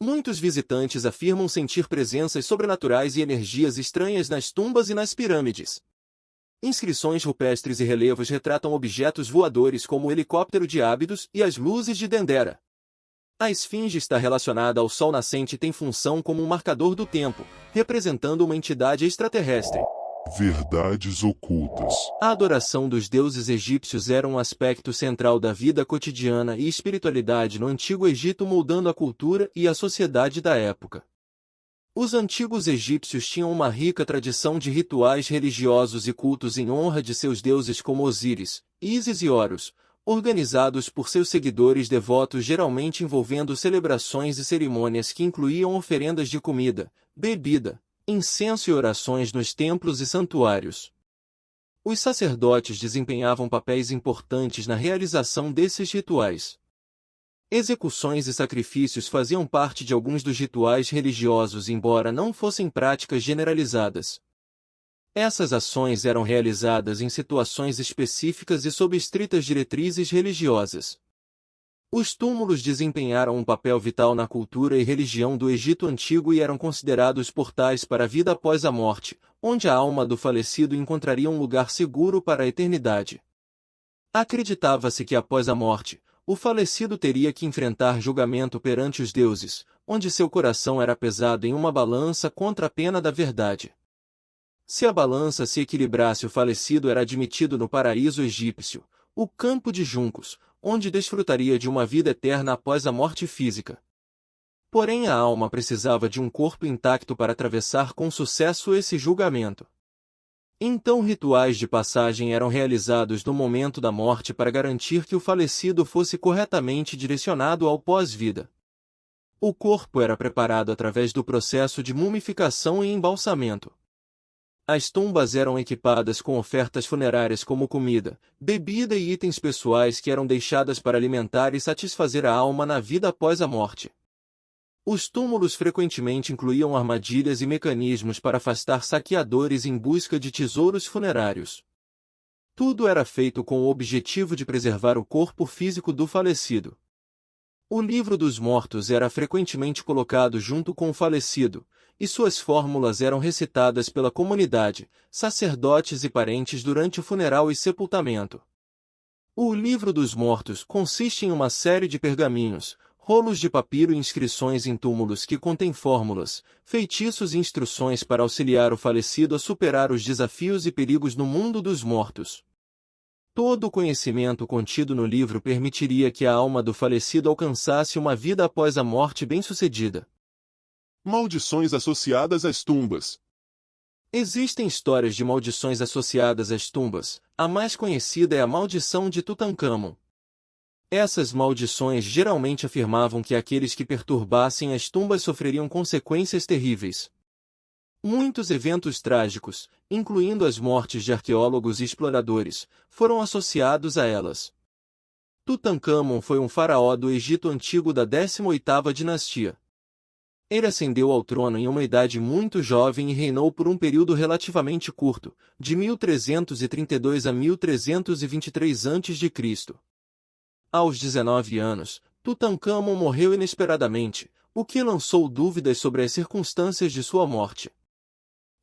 Muitos visitantes afirmam sentir presenças sobrenaturais e energias estranhas nas tumbas e nas pirâmides. Inscrições rupestres e relevos retratam objetos voadores como o helicóptero de Ábidos e as luzes de Dendera. A esfinge está relacionada ao sol nascente e tem função como um marcador do tempo, representando uma entidade extraterrestre. Verdades ocultas. A adoração dos deuses egípcios era um aspecto central da vida cotidiana e espiritualidade no Antigo Egito, moldando a cultura e a sociedade da época. Os antigos egípcios tinham uma rica tradição de rituais religiosos e cultos em honra de seus deuses como Osíris, Ísis e Horus, organizados por seus seguidores devotos, geralmente envolvendo celebrações e cerimônias que incluíam oferendas de comida, bebida, incenso e orações nos templos e santuários. Os sacerdotes desempenhavam papéis importantes na realização desses rituais. Execuções e sacrifícios faziam parte de alguns dos rituais religiosos, embora não fossem práticas generalizadas. Essas ações eram realizadas em situações específicas e sob estritas diretrizes religiosas. Os túmulos desempenharam um papel vital na cultura e religião do Egito Antigo e eram considerados portais para a vida após a morte, onde a alma do falecido encontraria um lugar seguro para a eternidade. Acreditava-se que após a morte, o falecido teria que enfrentar julgamento perante os deuses, onde seu coração era pesado em uma balança contra a pena da verdade. Se a balança se equilibrasse, o falecido era admitido no paraíso egípcio, o campo de juncos, onde desfrutaria de uma vida eterna após a morte física. Porém, a alma precisava de um corpo intacto para atravessar com sucesso esse julgamento. Então, rituais de passagem eram realizados no momento da morte para garantir que o falecido fosse corretamente direcionado ao pós-vida. O corpo era preparado através do processo de mumificação e embalsamento. As tumbas eram equipadas com ofertas funerárias como comida, bebida e itens pessoais que eram deixadas para alimentar e satisfazer a alma na vida após a morte. Os túmulos frequentemente incluíam armadilhas e mecanismos para afastar saqueadores em busca de tesouros funerários. Tudo era feito com o objetivo de preservar o corpo físico do falecido. O livro dos mortos era frequentemente colocado junto com o falecido, e suas fórmulas eram recitadas pela comunidade, sacerdotes e parentes durante o funeral e sepultamento. O livro dos mortos consiste em uma série de pergaminhos, rolos de papiro e inscrições em túmulos que contêm fórmulas, feitiços e instruções para auxiliar o falecido a superar os desafios e perigos no mundo dos mortos. Todo o conhecimento contido no livro permitiria que a alma do falecido alcançasse uma vida após a morte bem-sucedida. Maldições associadas às tumbas. Existem histórias de maldições associadas às tumbas. A mais conhecida é a maldição de Tutancâmon. Essas maldições geralmente afirmavam que aqueles que perturbassem as tumbas sofreriam consequências terríveis. Muitos eventos trágicos, incluindo as mortes de arqueólogos e exploradores, foram associados a elas. Tutancâmon foi um faraó do Egito Antigo da 18ª dinastia. Ele ascendeu ao trono em uma idade muito jovem e reinou por um período relativamente curto, de 1332 a 1323 a.C. Aos 19 anos, Tutancâmon morreu inesperadamente, o que lançou dúvidas sobre as circunstâncias de sua morte.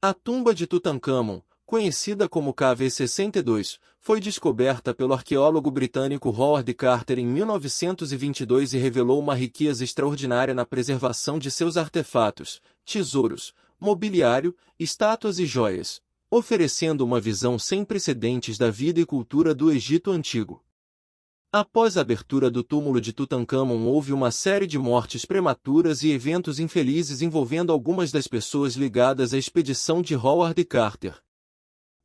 A tumba de Tutancâmon, conhecida como KV62, foi descoberta pelo arqueólogo britânico Howard Carter em 1922 e revelou uma riqueza extraordinária na preservação de seus artefatos, tesouros, mobiliário, estátuas e joias, oferecendo uma visão sem precedentes da vida e cultura do Egito Antigo. Após a abertura do túmulo de Tutancâmon, houve uma série de mortes prematuras e eventos infelizes envolvendo algumas das pessoas ligadas à expedição de Howard Carter.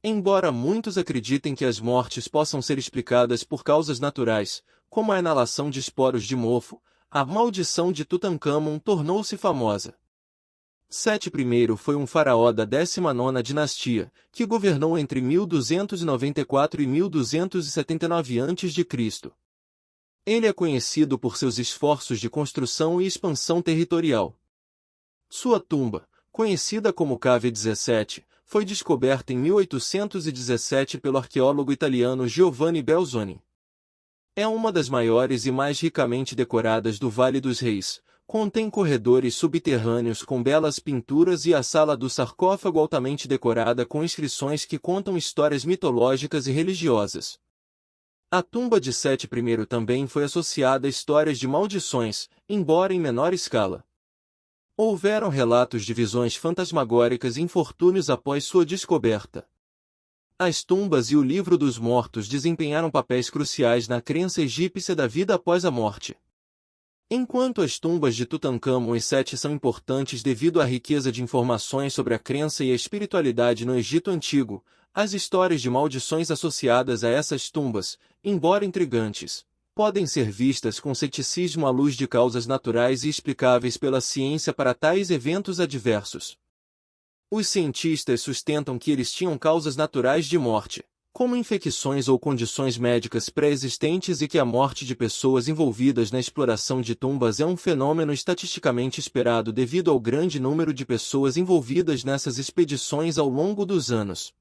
Embora muitos acreditem que as mortes possam ser explicadas por causas naturais, como a inalação de esporos de mofo, a maldição de Tutancâmon tornou-se famosa. Sete I foi um faraó da 19ª dinastia, que governou entre 1294 e 1279 a.C. Ele é conhecido por seus esforços de construção e expansão territorial. Sua tumba, conhecida como Cave 17, foi descoberta em 1817 pelo arqueólogo italiano Giovanni Belzoni. É uma das maiores e mais ricamente decoradas do Vale dos Reis, contém corredores subterrâneos com belas pinturas e a sala do sarcófago altamente decorada com inscrições que contam histórias mitológicas e religiosas. A tumba de Sete I também foi associada a histórias de maldições, embora em menor escala. Houveram relatos de visões fantasmagóricas e infortúnios após sua descoberta. As tumbas e o livro dos mortos desempenharam papéis cruciais na crença egípcia da vida após a morte. Enquanto as tumbas de Tutancâmon e Sete são importantes devido à riqueza de informações sobre a crença e a espiritualidade no Egito Antigo, as histórias de maldições associadas a essas tumbas, embora intrigantes, podem ser vistas com ceticismo à luz de causas naturais e explicáveis pela ciência para tais eventos adversos. Os cientistas sustentam que eles tinham causas naturais de morte, como infecções ou condições médicas pré-existentes, e que a morte de pessoas envolvidas na exploração de tumbas é um fenômeno estatisticamente esperado devido ao grande número de pessoas envolvidas nessas expedições ao longo dos anos.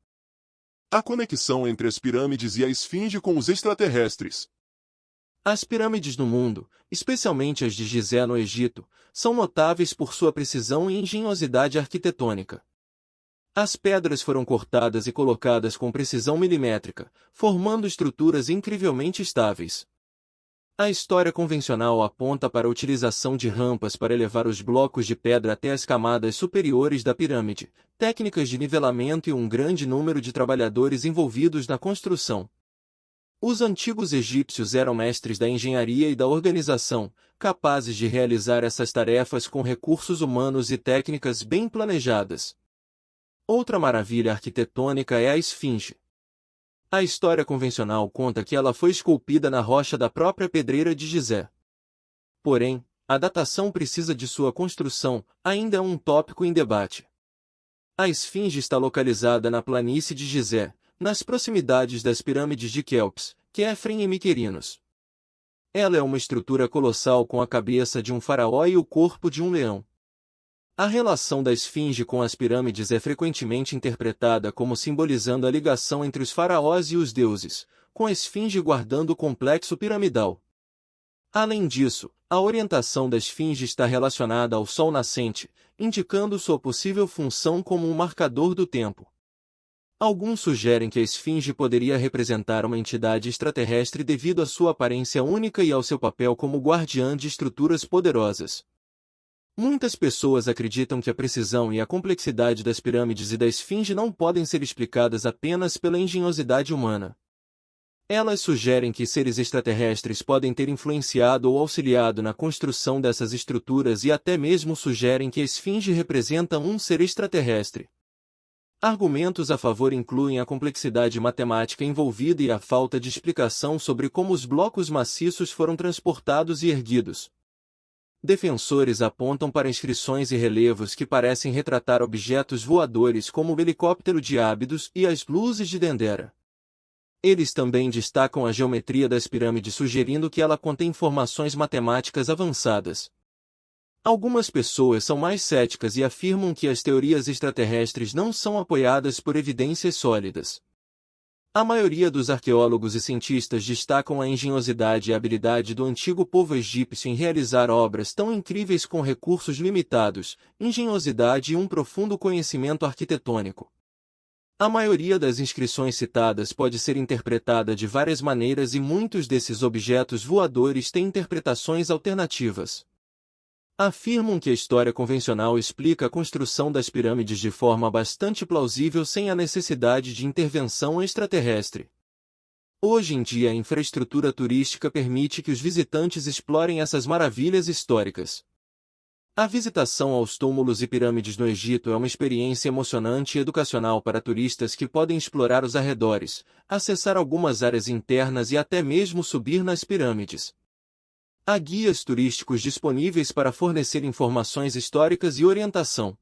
A conexão entre as pirâmides e a esfinge com os extraterrestres. As pirâmides no mundo, especialmente as de Gizé no Egito, são notáveis por sua precisão e engenhosidade arquitetônica. As pedras foram cortadas e colocadas com precisão milimétrica, formando estruturas incrivelmente estáveis. A história convencional aponta para a utilização de rampas para elevar os blocos de pedra até as camadas superiores da pirâmide, técnicas de nivelamento e um grande número de trabalhadores envolvidos na construção. Os antigos egípcios eram mestres da engenharia e da organização, capazes de realizar essas tarefas com recursos humanos e técnicas bem planejadas. Outra maravilha arquitetônica é a esfinge. A história convencional conta que ela foi esculpida na rocha da própria pedreira de Gizé. Porém, a datação precisa de sua construção ainda é um tópico em debate. A esfinge está localizada na planície de Gizé, nas proximidades das pirâmides de Quéops, Quéfren e Miquerinos. Ela é uma estrutura colossal com a cabeça de um faraó e o corpo de um leão. A relação da esfinge com as pirâmides é frequentemente interpretada como simbolizando a ligação entre os faraós e os deuses, com a esfinge guardando o complexo piramidal. Além disso, a orientação da esfinge está relacionada ao sol nascente, indicando sua possível função como um marcador do tempo. Alguns sugerem que a esfinge poderia representar uma entidade extraterrestre devido à sua aparência única e ao seu papel como guardiã de estruturas poderosas. Muitas pessoas acreditam que a precisão e a complexidade das pirâmides e da esfinge não podem ser explicadas apenas pela engenhosidade humana. Elas sugerem que seres extraterrestres podem ter influenciado ou auxiliado na construção dessas estruturas e até mesmo sugerem que a esfinge representa um ser extraterrestre. Argumentos a favor incluem a complexidade matemática envolvida e a falta de explicação sobre como os blocos maciços foram transportados e erguidos. Defensores apontam para inscrições e relevos que parecem retratar objetos voadores como o helicóptero de Ábidos e as luzes de Dendera. Eles também destacam a geometria das pirâmides, sugerindo que ela contém informações matemáticas avançadas. Algumas pessoas são mais céticas e afirmam que as teorias extraterrestres não são apoiadas por evidências sólidas. A maioria dos arqueólogos e cientistas destacam a engenhosidade e a habilidade do antigo povo egípcio em realizar obras tão incríveis com recursos limitados, engenhosidade e um profundo conhecimento arquitetônico. A maioria das inscrições citadas pode ser interpretada de várias maneiras e muitos desses objetos voadores têm interpretações alternativas. Afirmam que a história convencional explica a construção das pirâmides de forma bastante plausível sem a necessidade de intervenção extraterrestre. Hoje em dia a infraestrutura turística permite que os visitantes explorem essas maravilhas históricas. A visitação aos túmulos e pirâmides no Egito é uma experiência emocionante e educacional para turistas que podem explorar os arredores, acessar algumas áreas internas e até mesmo subir nas pirâmides. Há guias turísticos disponíveis para fornecer informações históricas e orientação.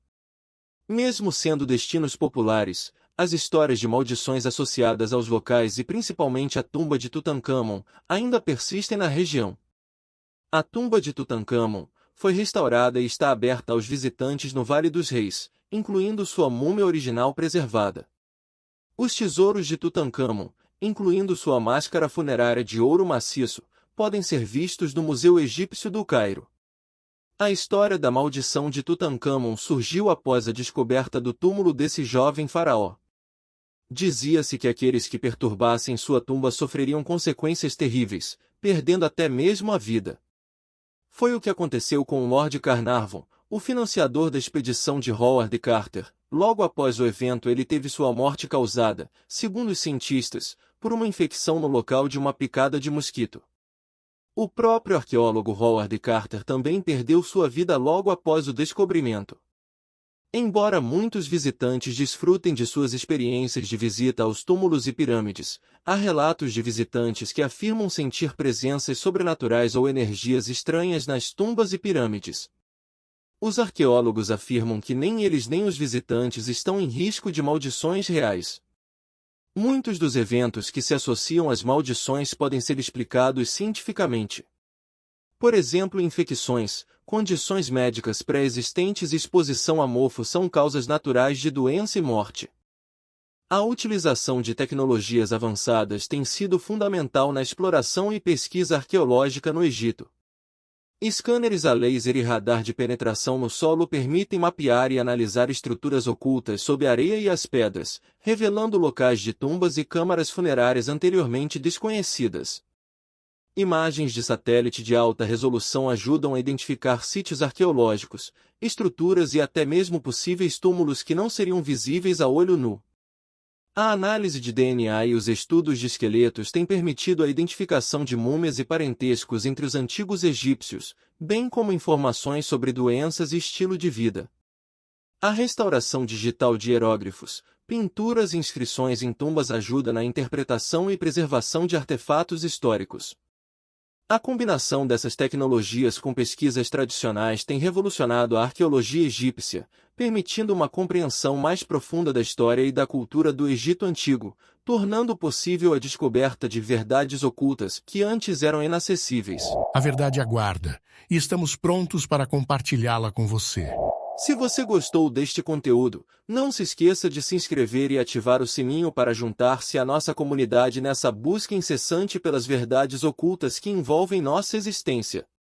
Mesmo sendo destinos populares, as histórias de maldições associadas aos locais e principalmente à tumba de Tutancâmon ainda persistem na região. A tumba de Tutancâmon foi restaurada e está aberta aos visitantes no Vale dos Reis, incluindo sua múmia original preservada. Os tesouros de Tutancâmon, incluindo sua máscara funerária de ouro maciço, podem ser vistos no Museu Egípcio do Cairo. A história da maldição de Tutancâmon surgiu após a descoberta do túmulo desse jovem faraó. Dizia-se que aqueles que perturbassem sua tumba sofreriam consequências terríveis, perdendo até mesmo a vida. Foi o que aconteceu com o Lord Carnarvon, o financiador da expedição de Howard Carter. Logo após o evento ele teve sua morte causada, segundo os cientistas, por uma infecção no local de uma picada de mosquito. O próprio arqueólogo Howard Carter também perdeu sua vida logo após o descobrimento. Embora muitos visitantes desfrutem de suas experiências de visita aos túmulos e pirâmides, há relatos de visitantes que afirmam sentir presenças sobrenaturais ou energias estranhas nas tumbas e pirâmides. Os arqueólogos afirmam que nem eles nem os visitantes estão em risco de maldições reais. Muitos dos eventos que se associam às maldições podem ser explicados cientificamente. Por exemplo, infecções, condições médicas pré-existentes e exposição a mofo são causas naturais de doença e morte. A utilização de tecnologias avançadas tem sido fundamental na exploração e pesquisa arqueológica no Egito. Scanners a laser e radar de penetração no solo permitem mapear e analisar estruturas ocultas sob a areia e as pedras, revelando locais de tumbas e câmaras funerárias anteriormente desconhecidas. Imagens de satélite de alta resolução ajudam a identificar sítios arqueológicos, estruturas e até mesmo possíveis túmulos que não seriam visíveis a olho nu. A análise de DNA e os estudos de esqueletos têm permitido a identificação de múmias e parentescos entre os antigos egípcios, bem como informações sobre doenças e estilo de vida. A restauração digital de hieróglifos, pinturas e inscrições em tumbas ajuda na interpretação e preservação de artefatos históricos. A combinação dessas tecnologias com pesquisas tradicionais tem revolucionado a arqueologia egípcia, permitindo uma compreensão mais profunda da história e da cultura do Egito Antigo, tornando possível a descoberta de verdades ocultas que antes eram inacessíveis. A verdade aguarda, e estamos prontos para compartilhá-la com você. Se você gostou deste conteúdo, não se esqueça de se inscrever e ativar o sininho para juntar-se à nossa comunidade nessa busca incessante pelas verdades ocultas que envolvem nossa existência.